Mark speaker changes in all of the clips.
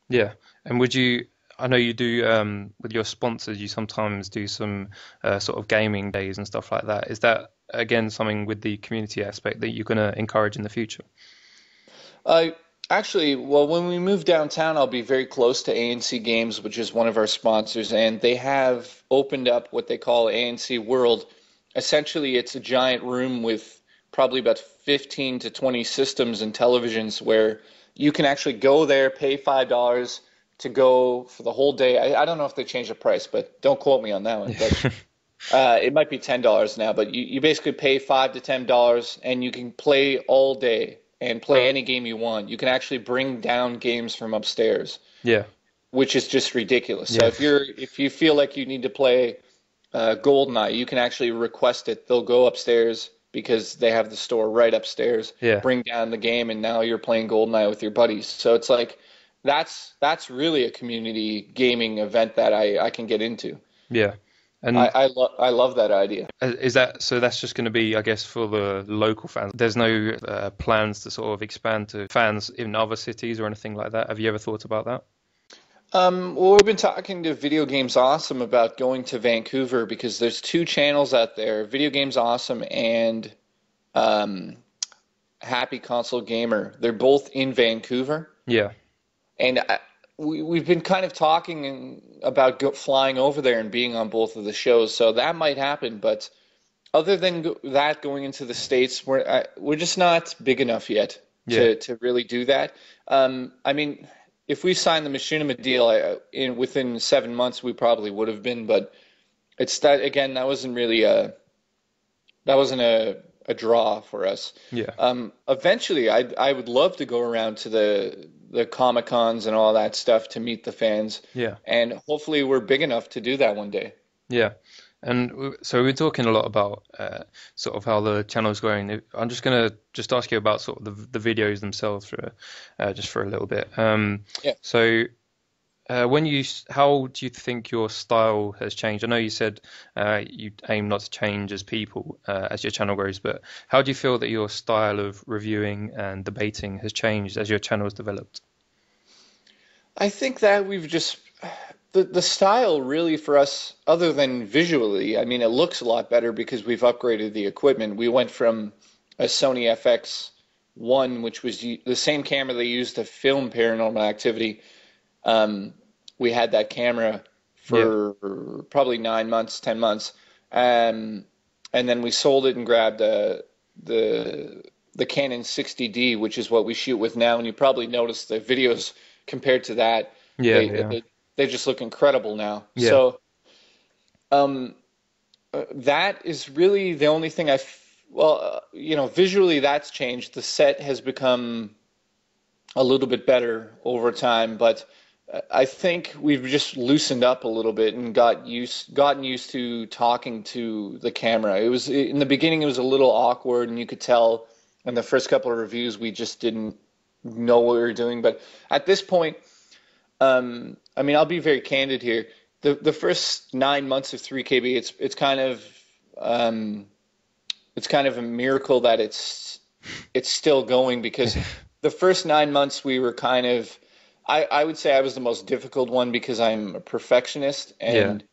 Speaker 1: Yeah. And would you, I know you do with your sponsors, you sometimes do some sort of gaming days and stuff like that. Is that again something with the community aspect that you're going to encourage in the future?
Speaker 2: Uh, Actually, well, when we move downtown, I'll be very close to ANC Games, which is one of our sponsors, and they have opened up what they call ANC World. Essentially, it's a giant room with probably about 15 to 20 systems and televisions where you can actually go there, pay $5 to go for the whole day. I don't know if they changed the price, but don't quote me on that one. But
Speaker 1: Yeah.
Speaker 2: it might be $10 now, but you basically pay $5 to $10 and you can play all day and play any game you want. You can actually bring down games from upstairs,
Speaker 1: Yeah.
Speaker 2: which is just ridiculous. So
Speaker 1: Yeah.
Speaker 2: if you feel like you need to play GoldenEye, you can actually request it. They'll go upstairs because they have the store right upstairs,
Speaker 1: Yeah.
Speaker 2: bring down the game, and now you're playing GoldenEye with your buddies. So it's like that's really a community gaming event that I can get into.
Speaker 1: Yeah. And
Speaker 2: I love that idea.
Speaker 1: is that so? That's just going to be, I guess, for the local fans. There's no plans to sort of expand to fans in other cities or anything like that. Have you ever thought about that?
Speaker 2: Well, we've been talking to Video Games Awesome about going to Vancouver because there's two channels out there, Video Games Awesome and um, Happy Console Gamer. They're both in Vancouver,
Speaker 1: Yeah.
Speaker 2: and we've been kind of talking about flying over there and being on both of the shows, so that might happen. But other than that, going into the States, we're just not big enough yet
Speaker 1: Yeah.
Speaker 2: to really do that. I mean, if we signed the Machinima deal in within 7 months, we probably would have been. But it's that again, that wasn't a draw for us.
Speaker 1: Yeah.
Speaker 2: Eventually, I would love to go around to the Comic Cons and all that stuff to meet the fans,
Speaker 1: Yeah.
Speaker 2: and hopefully, we're big enough to do that one day.
Speaker 1: Yeah. And so we're talking a lot about sort of how the channel's growing. I'm just gonna just ask you about sort of the videos themselves for just for a little bit.
Speaker 2: Yeah.
Speaker 1: So how do you think your style has changed? I know you said you aim not to change as people as your channel grows, but how do you feel that your style of reviewing and debating has changed as your channel has developed?
Speaker 2: I think that we've just the style really for us, other than visually, I mean, it looks a lot better because we've upgraded the equipment. We went from a Sony FX1, which was the same camera they used to film Paranormal Activity. Um, we had that camera
Speaker 1: Yeah.
Speaker 2: for probably 9 months, 10 months, um, and then we sold it and grabbed the the Canon 60D, which is what we shoot with now. And you probably noticed the videos compared to that,
Speaker 1: Yeah.
Speaker 2: they
Speaker 1: Yeah.
Speaker 2: they, they just look incredible now.
Speaker 1: Yeah.
Speaker 2: So um, that is really the only thing well, visually that's changed. The set has become a little bit better over time, but I think we've just loosened up a little bit and gotten used to talking to the camera. It was in the beginning it was a little awkward and you could tell in the first couple of reviews we just didn't know what we were doing. But at this point, I mean, I'll be very candid here. The first 9 months of 3KB, um, it's kind of a miracle that it's still going because the first 9 months we were kind of I would say I was the most difficult one because I'm a perfectionist
Speaker 1: Yeah.
Speaker 2: and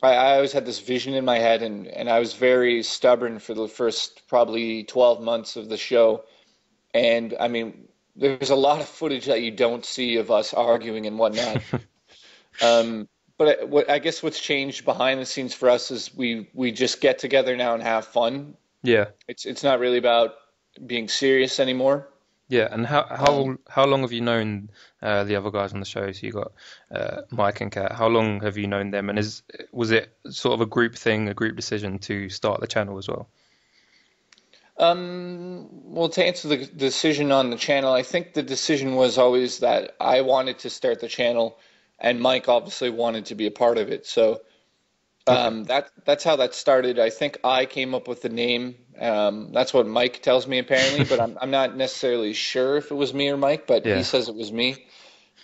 Speaker 2: I always had this vision in my head and I was very stubborn for the first probably 12 months of the show. And I mean, there's a lot of footage that you don't see of us arguing and whatnot. But I guess what's changed behind the scenes for us is we just get together now and have fun.
Speaker 1: Yeah.
Speaker 2: It's not really about being serious anymore.
Speaker 1: Yeah, and how
Speaker 2: Um,
Speaker 1: how how long have you known the other guys on the show? So you got Mike and Kat. How long have you known them? And was it sort of a group thing, a group decision to start the channel as well?
Speaker 2: well, to answer the decision on the channel, I think the decision was always that I wanted to start the channel, and Mike obviously wanted to be a part of it. So
Speaker 1: Okay.
Speaker 2: that's how that started. I think I came up with the name. That's what Mike tells me apparently, but I'm not necessarily sure if it was me or Mike, but he
Speaker 1: Yeah.
Speaker 2: says it was me.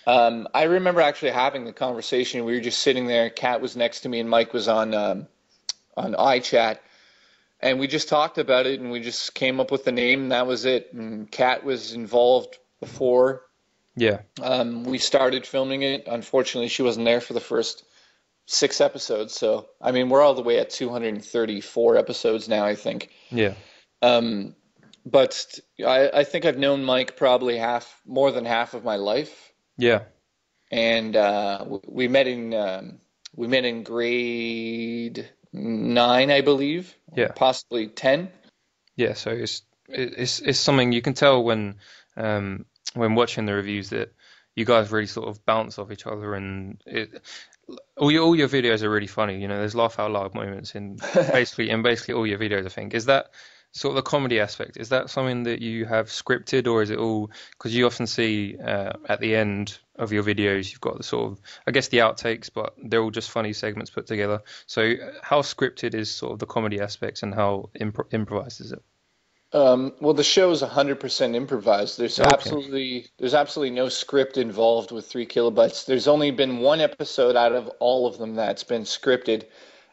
Speaker 2: I remember actually having the conversation. We were just sitting there. Kat was next to me, and Mike was on iChat, and we just talked about it, and we just came up with the name, and that was it. And Kat was involved before,
Speaker 1: Yeah.
Speaker 2: We started filming it. Unfortunately, she wasn't there for the first 6 episodes. So, I mean, we're all the way at 234 episodes now, I think.
Speaker 1: Yeah.
Speaker 2: Um, but I think I've known Mike probably more than half of my life.
Speaker 1: Yeah.
Speaker 2: And we met in grade 9, I believe, or
Speaker 1: Yeah.
Speaker 2: possibly 10.
Speaker 1: Yeah. So it's something you can tell when watching the reviews that you guys really sort of bounce off each other, and all your videos are really funny. You know, there's laugh out loud moments in basically all your videos, I think. Is that sort of the comedy aspect? Is that something that you have scripted, or is it all because you often see at the end of your videos you've got the sort of, I guess, the outtakes, but they're all just funny segments put together. So how scripted is sort of the comedy aspects, and how improvised is it?
Speaker 2: Well, the show is 100% improvised.
Speaker 1: Okay.
Speaker 2: There's absolutely no script involved with 3 kilobytes. There's only been one episode out of all of them that's been scripted,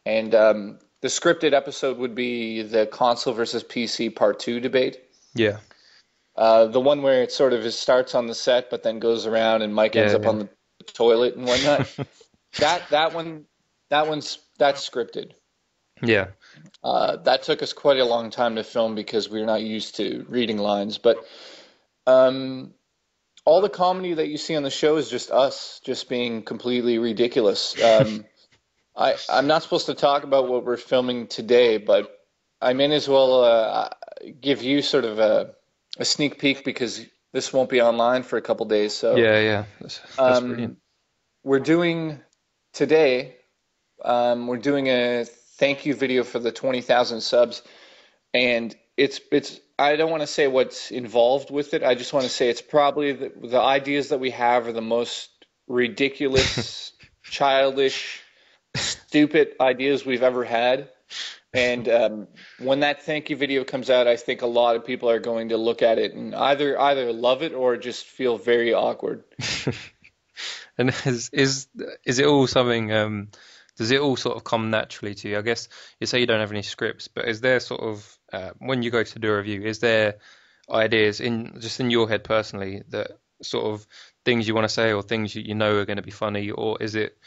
Speaker 2: and the scripted episode would be the console versus PC part 2 debate.
Speaker 1: Yeah.
Speaker 2: The one where it sort of starts on the set, but then goes around and Mike ends
Speaker 1: Yeah.
Speaker 2: up
Speaker 1: Yeah.
Speaker 2: on the toilet and whatnot. That's scripted.
Speaker 1: Yeah.
Speaker 2: That took us quite a long time to film because we're not used to reading lines. But um, all the comedy that you see on the show is just us, just being completely ridiculous. I'm not supposed to talk about what we're filming today, but I may as well give you sort of a sneak peek because this won't be online for a couple days. So
Speaker 1: Yeah. Yeah. That's brilliant.
Speaker 2: um, we're doing today. We're doing a thank you video for the 20,000 subs, and it's. I don't want to say what's involved with it. I just want to say it's probably the ideas that we have are the most ridiculous, childish, stupid ideas we've ever had. And when that thank you video comes out, I think a lot of people are going to look at it and either love it or just feel very awkward.
Speaker 1: And is it all something? Does it all sort of come naturally to you? I guess you say you don't have any scripts, but is there sort of when you go to do a review, is there ideas in just in your head personally that sort of things you want to say or things you know are going to be funny, or is it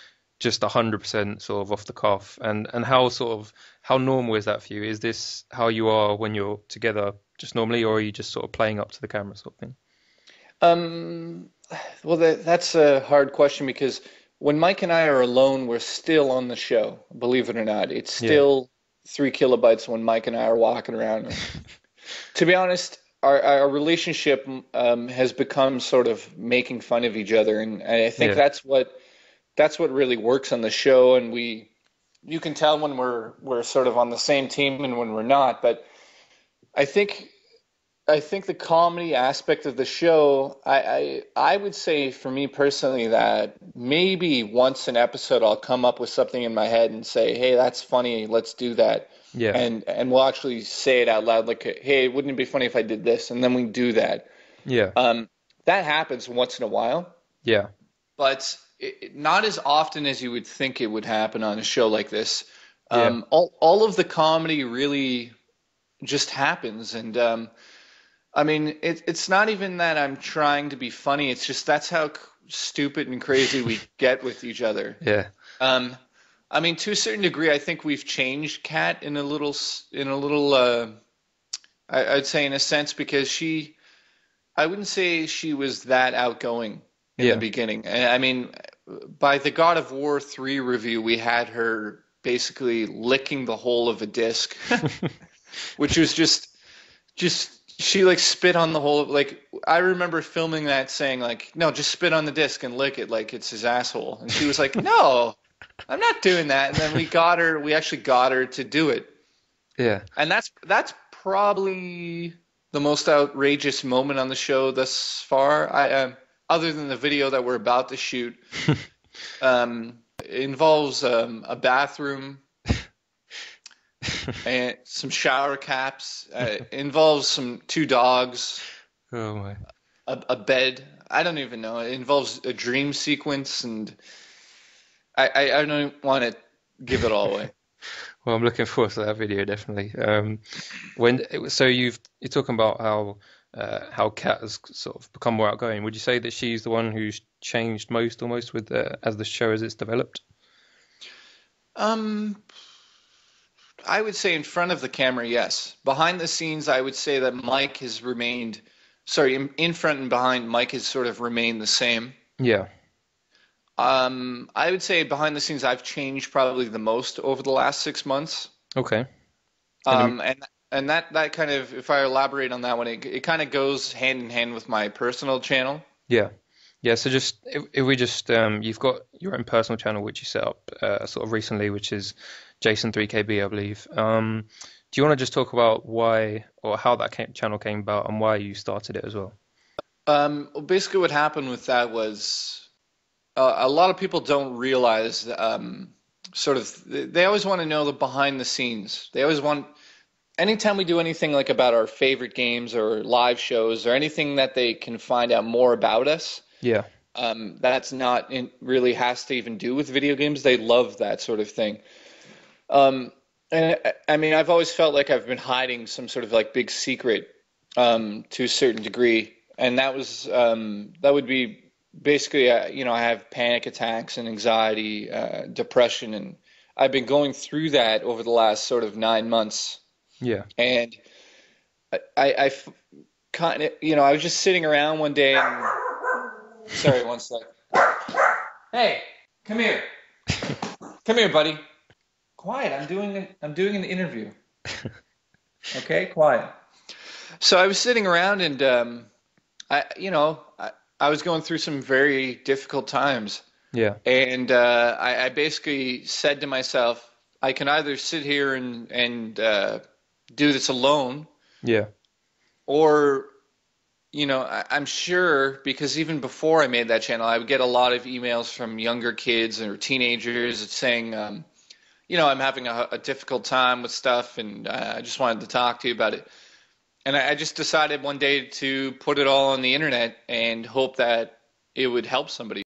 Speaker 1: just 100% sort of off the cuff? And how sort of how normal is that for you? Is this how you are when you're together just normally, or are you just sort of playing up to the camera sort of thing?
Speaker 2: Um, well, that's a hard question because when Mike and I are alone, we're still on the show. Believe it or not, it's
Speaker 1: Yeah,
Speaker 2: still 3 kilobytes when Mike and I are walking around. To be honest, our relationship has become sort of making fun of each other, and I think
Speaker 1: yeah,
Speaker 2: that's what really works on the show. And you can tell when we're sort of on the same team and when we're not. But I think I think the comedy aspect of the show, I would say for me personally that maybe once an episode I'll come up with something in my head and say, "Hey, that's funny, let's do that."
Speaker 1: yeah,
Speaker 2: And we'll actually say it out loud like, "Hey, wouldn't it be funny if I did this?" And then we do that.
Speaker 1: yeah,
Speaker 2: Um, that happens once in a while,
Speaker 1: yeah,
Speaker 2: but not as often as you would think it would happen on a show like this.
Speaker 1: yeah,
Speaker 2: All of the comedy really just happens, and I mean, it's not even that I'm trying to be funny. It's just that's how stupid and crazy we get with each other.
Speaker 1: yeah,
Speaker 2: Um, I mean, to a certain degree, I think we've changed Kat in a little, I'd say in a sense, because I wouldn't say she was that outgoing in the
Speaker 1: yeah.
Speaker 2: beginning. And I mean, by the God of War 3 review, we had her basically licking the whole of a disc, which was just she like spit on the whole like I remember filming that saying like no just spit on the disc and lick it like it's his asshole and she was like no I'm not doing that and then we actually got her to do it
Speaker 1: Yeah.
Speaker 2: and that's probably the most outrageous moment on the show thus far I other than the video that we're about to shoot it involves a bathroom and some shower caps. Involves some two dogs,
Speaker 1: Oh my.
Speaker 2: a bed. I don't even know. It involves a dream sequence, and I don't want to give it all away.
Speaker 1: Well, I'm looking forward to that video definitely. When so you're talking about how how Kat has sort of become more outgoing. Would you say that she's the one who's changed most, almost with as the show as it's developed?
Speaker 2: Um, I would say in front of the camera, yes. Behind the scenes, I would say that Mike has remained, sorry, in front and behind, Mike has sort of remained the same.
Speaker 1: Yeah.
Speaker 2: I would say behind the scenes, I've changed probably the most over the last 6 months.
Speaker 1: Okay. And
Speaker 2: And that kind of, if I elaborate on that one, it kind of goes hand in hand with my personal channel.
Speaker 1: yeah. Yeah, so just if we just you've got your own personal channel which you set up sort of recently, which is Jason3KB, I believe. Do you want to just talk about why or how that channel came about and why you started it as well?
Speaker 2: Well, basically, what happened with that was a lot of people don't realize sort of they always want to know the behind the scenes. They always want anytime we do anything like about our favorite games or live shows or anything that they can find out more about us.
Speaker 1: Yeah.
Speaker 2: That's not really has to even do with video games. They love that sort of thing. Um, and I mean, I've always felt like I've been hiding some sort of like big secret to a certain degree, and that would be basically, I have panic attacks and anxiety, depression, and I've been going through that over the last sort of 9 months.
Speaker 1: Yeah.
Speaker 2: And I kind of, I was just sitting around one day and, sorry, one sec. Hey, come here. Come here, buddy. Quiet. I'm doing an interview. Okay, quiet. So I was sitting around and I was going through some very difficult times,
Speaker 1: Yeah.
Speaker 2: and I basically said to myself, I can either sit here and do this alone,
Speaker 1: Yeah.
Speaker 2: or I'm sure because even before I made that channel, I would get a lot of emails from younger kids or teenagers saying, I'm having a difficult time with stuff, and I just wanted to talk to you about it. And I just decided one day to put it all on the internet and hope that it would help somebody.